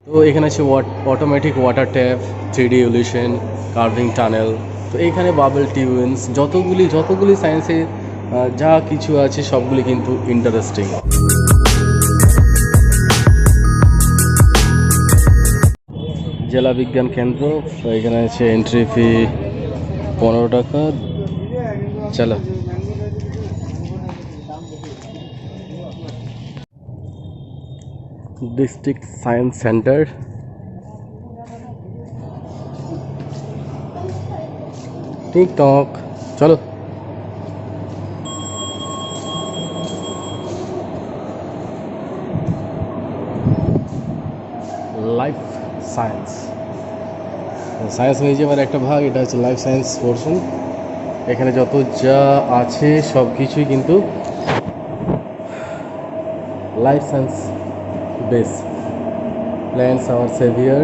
তো এখানে আছে automatic water tap, 3D illusion, carving tunnel. তো এখানে বাবল টিউবস, যতগুলি সায়েন্সে যা কিছু আছে সবগুলি কিন্তু ইন্টারেস্টিং। জেলা বিজ্ঞান কেন্দ্র। তো এখানে আছে এন্ট্রি ফি 15 টাকা। চলো, ডিস্ট্রিক্ট সায়েন্স সেন্টার। টিকটক, চলো। লাইফ সায়েন্স মিউজিয়ামের একটা ভাগ, এটা হচ্ছে লাইফ সায়েন্স পোর্শন। এখানে যত যা আছে সব কিছুই কিন্তু life science base. Plants our saviour.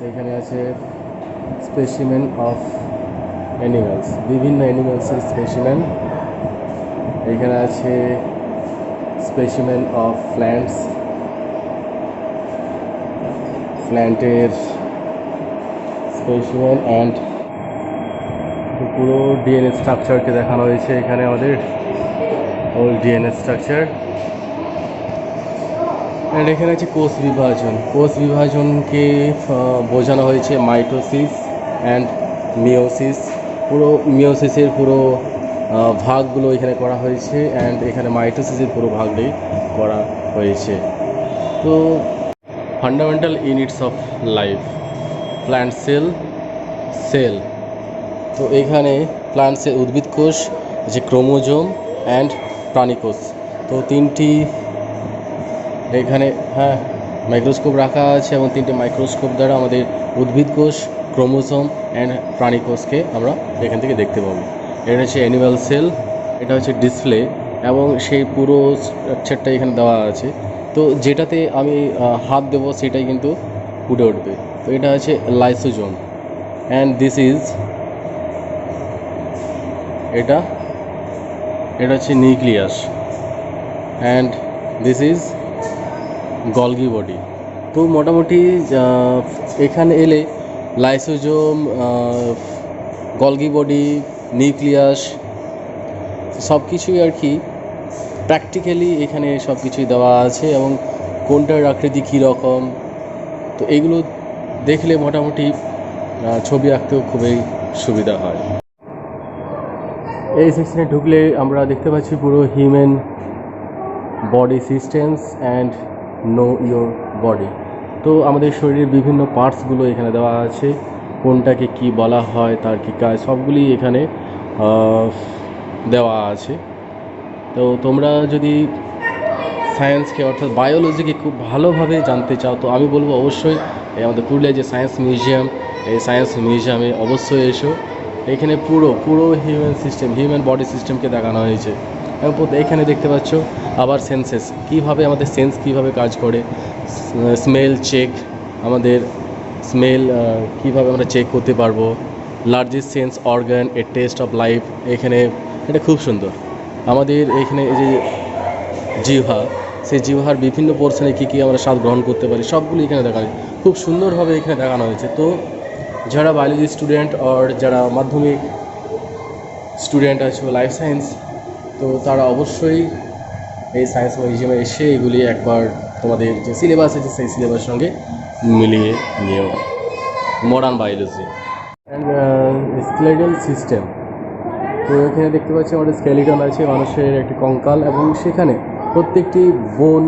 এখানে আছে স্পেসিমেন অফ অ্যানিমালস, বিভিন্ন অ্যানিমালসের স্পেসিমেন। এখানে আছে স্পেসিমেন অফ প্ল্যান্টের স্পেসিমেন অ্যান্ড পুরো ডিএনএ স্ট্রাকচারকে দেখানো হয়েছে এখানে, আমাদের ওল্ড ডিএনএ স্ট্রাকচার। অ্যান্ড এখানে আছে কোষ বিভাজনকে বোঝানো হয়েছে মাইটোসিস অ্যান্ড মিওসিস। পুরো মিওসিসের পুরো ভাগগুলো এখানে করা হয়েছে, অ্যান্ড এখানে মাইটোসিসের পুরো ভাগটাই করা হয়েছে। তো fundamental units of life, plant sell. তো এখানে প্ল্যান্টসের উদ্ভিদ কোষ, যে ক্রোমোজোম অ্যান্ড প্রাণী কোষ। তো তিনটি এখানে মাইক্রোস্কোপ রাখা আছে, এবং তিনটি মাইক্রোস্কোপ দ্বারা আমাদের উদ্ভিদ কোষ, ক্রোমোজোম অ্যান্ড প্রাণী কোষকে আমরা এখান থেকে দেখতে পাবো। এটা হচ্ছে অ্যানিমাল সেল, এটা হচ্ছে ডিসপ্লে, এবং সেই পুরো স্ট্রাকচারটা এখানে দেওয়া আছে। তো যেটাতে আমি হাত দেবো সেটাই কিন্তু ফুটে উঠবে। তো এটা হচ্ছে লাইসোজোম, অ্যান্ড এটা হচ্ছে nucleus, and this is Golgi body. তো মোটামুটি এখানে এলে লাইসোজোম, গলগি বডি, নিউক্লিয়াস সব কিছুই আর কি প্র্যাকটিক্যালি এখানে সব কিছুই দেওয়া আছে, এবং কোনটার আকৃতি কী রকম, তো এগুলো দেখলে মোটামুটি ছবি আঁকতেও খুবই সুবিধা হয়। এই সেকশনে ঢুকলে আমরা দেখতে পাচ্ছি পুরো human body systems and know your body. তো আমাদের শরীরের বিভিন্ন পার্টসগুলো এখানে দেওয়া আছে, কোনটাকে কি বলা হয়, তার কী কাজ, সবগুলি এখানে দেওয়া আছে। তো তোমরা যদি সায়েন্সকে অর্থাৎ বায়োলজিকে খুব ভালোভাবে জানতে চাও, তো আমি বলবো অবশ্যই আমাদের পুরুলিয়ায় যে সায়েন্স মিউজিয়াম, এই সায়েন্স মিউজিয়ামে অবশ্যই এসো। এখানে পুরো হিউম্যান বডি সিস্টেমকে দেখানো হয়েছে। এখানে দেখতে পাচ্ছ আবার সেন্সেস, কীভাবে আমাদের সেন্স কীভাবে কাজ করে, স্মেল চেক, আমাদের স্মেল কীভাবে আমরা চেক করতে পারবো, largest sense organ A test of life. এখানে এটা খুব সুন্দর। আমাদের এখানে এই যে জিহ্বা, সেই জিহ্বার বিভিন্ন পোর্শনে কী কী আমরা স্বাদ গ্রহণ করতে পারি সবগুলি এখানে দেখানো খুব সুন্দরভাবে এখানে দেখানো হয়েছে। তো যারা বায়োলজি স্টুডেন্ট আর যারা মাধ্যমিক স্টুডেন্ট আছে লাইফ সায়েন্স, তো তারা অবশ্যই এই সায়েন্স মিউজিয়ামে এসে এগুলি একবার তোমাদের যে সিলেবাস আছে সেই সিলেবাসের সঙ্গে মিলিয়ে নিও। Modern biology and skeletal system. তো এখানে দেখতে পাচ্ছি আমাদের স্কেলিটন আছে, মানুষের একটি কঙ্কাল, এবং সেখানে প্রত্যেকটি বোন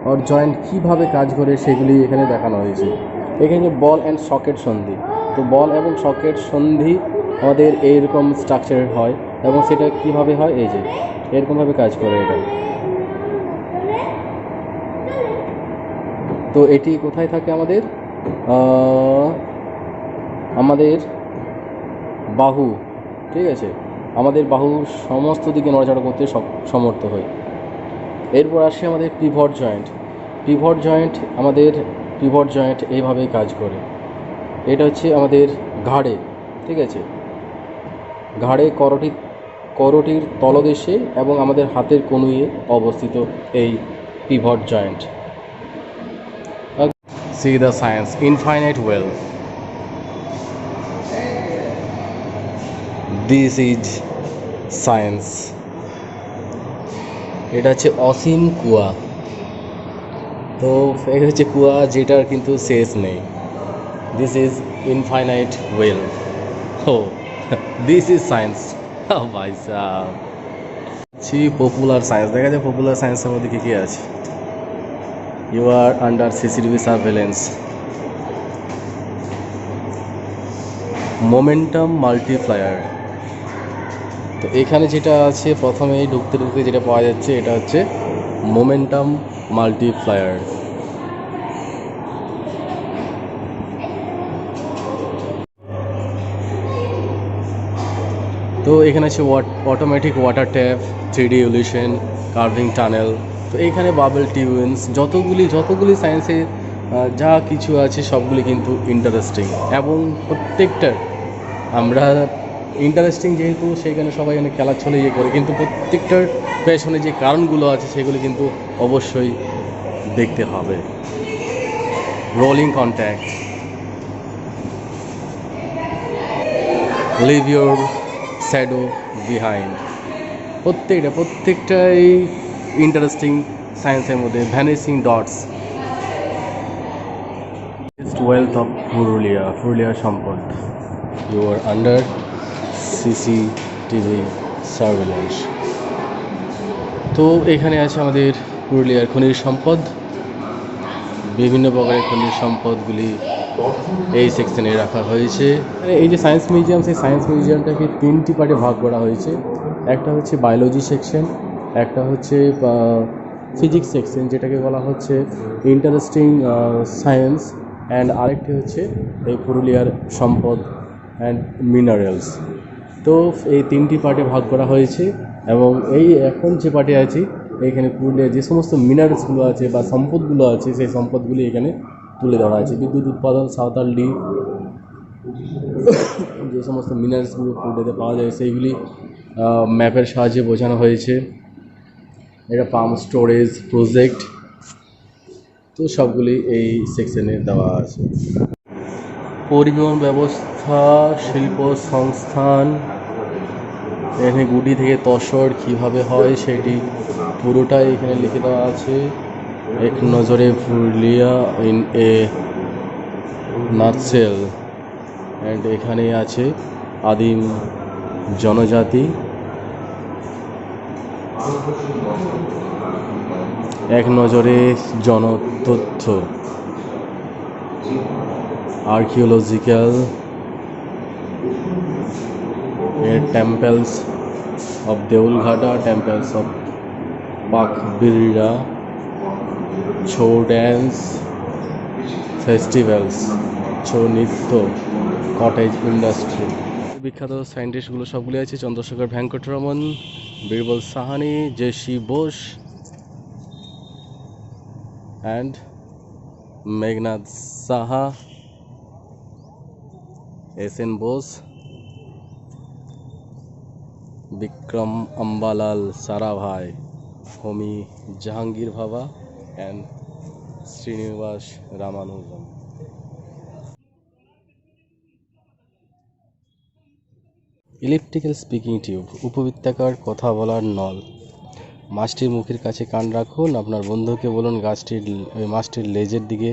আর জয়েন্ট কীভাবে কাজ করে সেগুলি এখানে দেখানো হয়েছে। এখানে বল অ্যান্ড সকেট সন্ধি, তো বল এবং সকেট সন্ধি আমাদের এইরকম স্ট্রাকচারের হয়, এবং সেটা কিভাবে হয়, এই যে এরকমভাবে কাজ করে এটা। তো এটি কোথায় থাকে, আমাদের বাহু, ঠিক আছে, আমাদের বাহু সমস্ত দিকে নড়াচড়া করতে সমর্থ হয়। এরপর আসে আমাদের পিভট জয়েন্ট। আমাদের পিভট জয়েন্ট এইভাবেই কাজ করে। এটা হচ্ছে আমাদের ঘাড়ে, ঠিক আছে, ঘাড়ে করটির তলদেশে এবং আমাদের হাতের কনুইয়ে অবস্থিত এই pivot joint. See the science, infinite well. This is science. এটা হচ্ছে অসীম কুয়া। তো এটা হচ্ছে কুয়া যেটার কিন্তু শেষ নেই। This is infinite well. ও দিস ইজ সায়েন্স। ভাই সাহ, পপুলার সায়েন্স। দেখা যায় পপুলার সায়েন্সের মধ্যে কী কী আছে। You are under CCTV surveillance. Momentum multiplier. তো এখানে যেটা আছে প্রথমেই ঢুকতে ঢুকতে যেটা পাওয়া যাচ্ছে এটা হচ্ছে মোমেন্টাম মাল্টিপ্লায়ার। তো এখানে আছে automatic water tap, 3D illusion, carving tunnel. তো এখানে বাবল টিউবস, যতগুলি সায়েন্সে যা কিছু আছে সবগুলি কিন্তু ইন্টারেস্টিং, এবং প্রত্যেকটার আমরা ইন্টারেস্টিং যেহেতু সেখানে সবাই এখানে খেলার ছলে ইয়ে করে, কিন্তু প্রত্যেকটার পেছনে যে কারণগুলো আছে সেগুলি কিন্তু অবশ্যই দেখতে হবে। Rolling contact, leave your shadow behind, প্রত্যেকটাই ইন্টারেস্টিং সায়েন্সের মধ্যে। ভ্যানিশিং ডটস, ওয়েলথ অফ পুরুলিয়ার সম্পদ। You are under CCTV surveillance. তো এখানে আছে আমাদের পুরুলিয়ার খনিজ সম্পদ, বিভিন্ন প্রকারের খনিজ সম্পদগুলি এই সেকশনে রাখা হয়েছে। এই যে সায়েন্স মিউজিয়াম, সেই সায়েন্স মিউজিয়ামটাকে 3টি পার্টে ভাগ করা হয়েছে। একটা হচ্ছে বায়োলজি সেকশন, একটা হচ্ছে ফিজিক্স সেকশন যেটাকে বলা হচ্ছে ইন্টারেস্টিং সায়েন্স, অ্যান্ড আরেকটি হচ্ছে এই পুরুলিয়ার সম্পদ অ্যান্ড মিনারেলস। তো এই 3টি পার্টে ভাগ করা হয়েছে, এবং এই এখন যে পার্টে আছি এখানে পুরুলিয়ার যে সমস্ত মিনারেলসগুলো আছে বা সম্পদগুলো আছে সেই সম্পদগুলি এখানে তুলে ধরা আছে। বিদ্যুৎ উৎপাদন, সাঁওতাল ডিম, যে সমস্ত মিনারেলসগুলো পুরুলিয়াতে পাওয়া যায় সেইগুলি ম্যাপের সাহায্যে বোঝানো হয়েছে। এটা পাম্প স্টোরেজ প্রজেক্ট, তো সবগুলি এই সেকশনে দেওয়া আছে। পরিবহন ব্যবস্থা, শিল্প সংস্থান, এখানে গুটি থেকে তসর কীভাবে হয় সেটি পুরোটাই এখানে লিখে দেওয়া আছে। এক নজরে Purulia in a nutshell. And এখানে আছে আদিম জনজাতি, এক নজরে জনতথ্য, archaeological, temples of Deulghata, temples of Pakbirra, Chhau dance, festivals, Chhau নৃত্য, কটেজ ইন্ডাস্ট্রি। বিখ্যাত সায়েন্টিস্টগুলো সবগুলি আছে: Chandrasekhar Venkataraman, Birbal Sahni, JC Bose, and Meghnath Saha, SN Bose, Vikram Ambalal Sarabhai, Homi Jehangir Bhabha, and Srinivasa Ramanujan. Electrical speaking tube, উপবৃত্তাকার কথা বলার নল। মাছটির মুখের কাছে কান রাখুন, আপনার বন্ধুকে বলুন মাছটির লেজের দিকে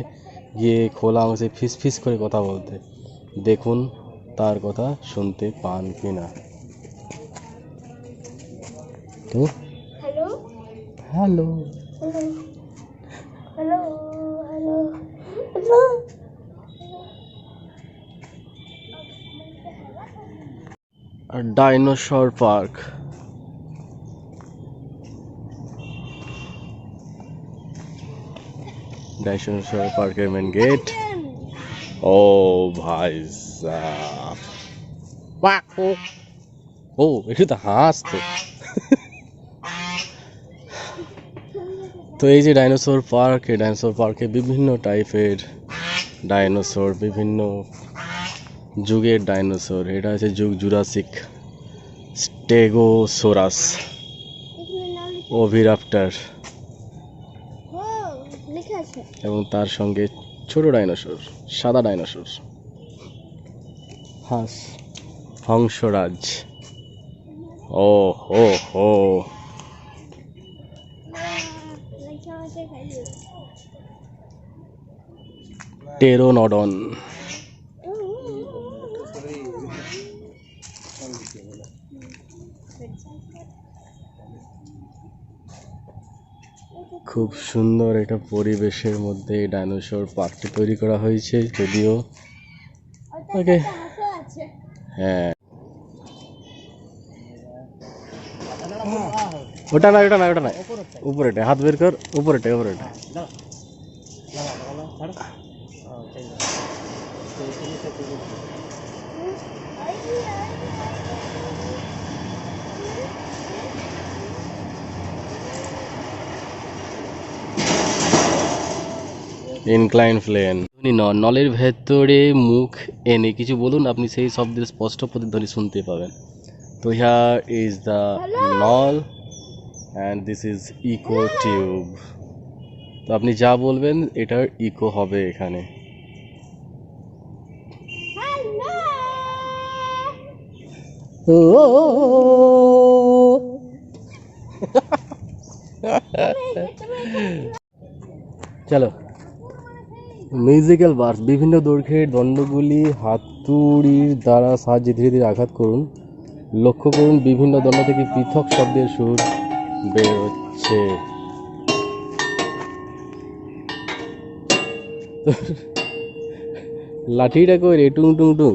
গিয়ে খোলা অংশে ফিস ফিস করে কথা বলতে, দেখুন তার কথা শুনতে পান কিনা। তো hello hello hello hello hello. আর ডাইনোসর পার্ক, ডাইনোসর পার্কের মেন গেট। ও ভাই সাহব, ও এটা তো হাঁস। তো এই যে ডাইনোসর পার্ক, এই ডাইনোসর পার্কে বিভিন্ন টাইপের ডাইনোসর, বিভিন্ন যুগের ডাইনোসর। এটা আছে যুগ জুরাসিক, স্টেগোসোরাস, ওভিরাপ্টার, এবং তার সঙ্গে ছোট ডাইনোসর, সাদা ডাইনোসর, হাঁস, হংসরাজ। ও হো হো, টেরোনডন। খুব সুন্দর একটা পরিবেশের মধ্যে ডাইনোসর পার্কটি তৈরি করা হয়েছে, যদিও ওকে হ্যাঁ, ওটা না, ওটা না, ওটা না, উপরেটা হাত বের কর, উপরেটা, উপরেটা। Incline plane. নলের ভেতরে মুখ এনে কিছু বলুন, আপনি সেই শব্দের স্পষ্ট প্রতিধ্বনি শুনতে পাবেন। তো হিয়ার ইজ দ্য নল and this is echo tube. তো আপনি যা বলবেন এটার ইকো হবে এখানে। চলো, মিউজিক্যাল বার্স। বিভিন্ন দৈর্ঘ্যের দণ্ডগুলি হাতুড়ির দ্বারা সাহায্যে ধীরে ধীরে আঘাত করুন। লক্ষ্য করুন বিভিন্ন দণ্ড থেকে পৃথক শব্দের সুর বের হচ্ছে। লাঠিটা কই রে, টুং টুং টুং।